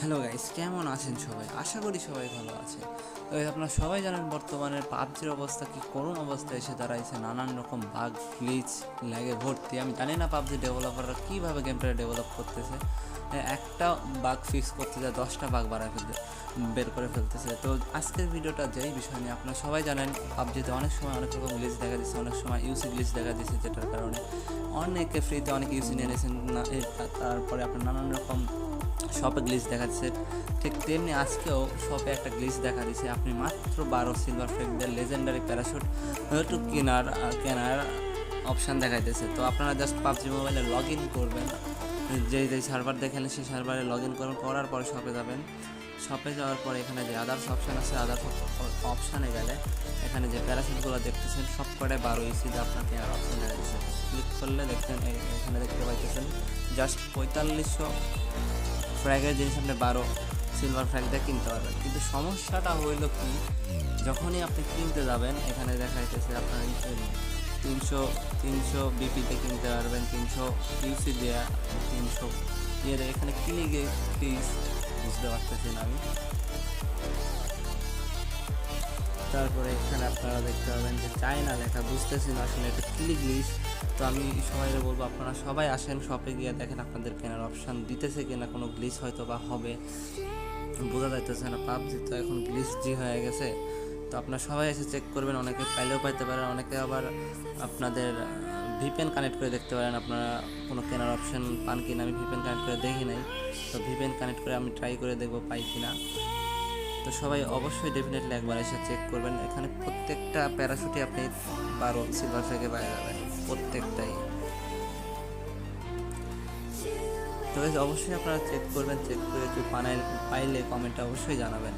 Hello guys, কেমন আছেন সবাই? আশা করি সবাই ভালো আছেন। তো আপনারা সবাই জানেন বর্তমানে পাবজির অবস্থা কি করুণ অবস্থা এসে দাঁড়াইছে। নানান রকম বাগ, গ্লিচ, ল্যাগে ভর্তি। আমি জানি না পাবজি ডেভেলপাররা কীভাবে গেমটা ডেভেলপ করতেছে। একটা বাগ ফিক্স করতে যায় 10টা বাগ বের করে ফেলতেছে। তো আজকের ভিডিওটা যেই বিষয় নিয়ে আপনারা সবাই জানেন, পাবজিতে অনেক সময় অনেক রকম গ্লিচ দেখা দিচ্ছে, অনেক সময় ইউসি গ্লিচ দেখা দিচ্ছে, যেটার কারণে অনেকে ফ্রিতে অনেক ইউসি নিয়ে নিয়েছেন না। তারপরে আপনার নানান রকম শপে গ্লিচ দেখা দিচ্ছে। ঠিক তেমনি আজকেও শপে একটা গ্লিচ দেখা দিচ্ছে। আপনি মাত্র 12 সিলভার ফ্রেগদের লেজেন্ডারি প্যারাশুট একটু কেনার অপশান দেখাইতেছে। তো আপনারা জাস্ট পাবজি মোবাইলে লগ ইন করবেন, যেই সার্ভার দেখেন সেই সার্ভারে লগ ইন করার পরে শপে যাবেন। শপে যাওয়ার পরে এখানে যে আদার্স অপশান আছে, আদার্স অপশানে গেলে এখানে যে প্যারাশুটগুলো দেখতেছেন সব কটায় 12 ইসিতে আপনার কেনার অপশান দেখা দিচ্ছে। ক্লিক করলে দেখছেন এখানে দেখতে পাইতেছেন জাস্ট 4500 ফ্র্যাগের জিনিস আপনি 12 সিলভার ফ্র্যাগ দিয়ে কিনতে পারবেন। কিন্তু সমস্যাটা হইল কি, যখনই আপনি কিনতে যাবেন এখানে দেখা যাইতেছে আপনার 300 বিপিতে কিনতে পারবেন, 300 ইউসি দেওয়া, 300 ইয়ে এখানে কিনে গিয়ে প্লিজ বুঝতে পারতেছি না আমি। তারপরে এখানে আপনারা দেখতে পাবেন যে চায়না লেখা, বুঝতেছি না আসলে এটা ক্লিক লিস্ট। তো আমি সবাই বলবো আপনারা সবাই আসেন শপে গিয়ে দেখেন আপনাদের কেনার অপশান দিতেছে কিনা, কোনো গ্লিচ হয়তো বা হবে, বোঝা যাইতেছে না। পাবজি তো এখন গ্লিচ জি হয়ে গেছে। তো আপনারা সবাই এসে চেক করবেন, অনেকে পাইলেও পাইতে পারেন, অনেকে আবার আপনাদের ভিপিএন কানেক্ট করে দেখতে পারেন আপনারা কোনো কেনার অপশান পান কিনা। আমি ভিপিএন কানেক্ট করে দেখি নাই, তো ভিপিএন কানেক্ট করে আমি ট্রাই করে দেখবো পাই কিনা। তো সবাই অবশ্যই ডেফিনেটলি একবার এসে চেক করবেন। এখানে প্রত্যেকটা প্যারাশুটই আপনি 12 সিলভার ফ্র্যাগে পাওয়া যাবেন, প্রত্যেকটাই। তো অবশ্যই আপনারা চেক করবেন, চেক করে একটু পাইলে কমেন্টে অবশ্যই জানাবেন।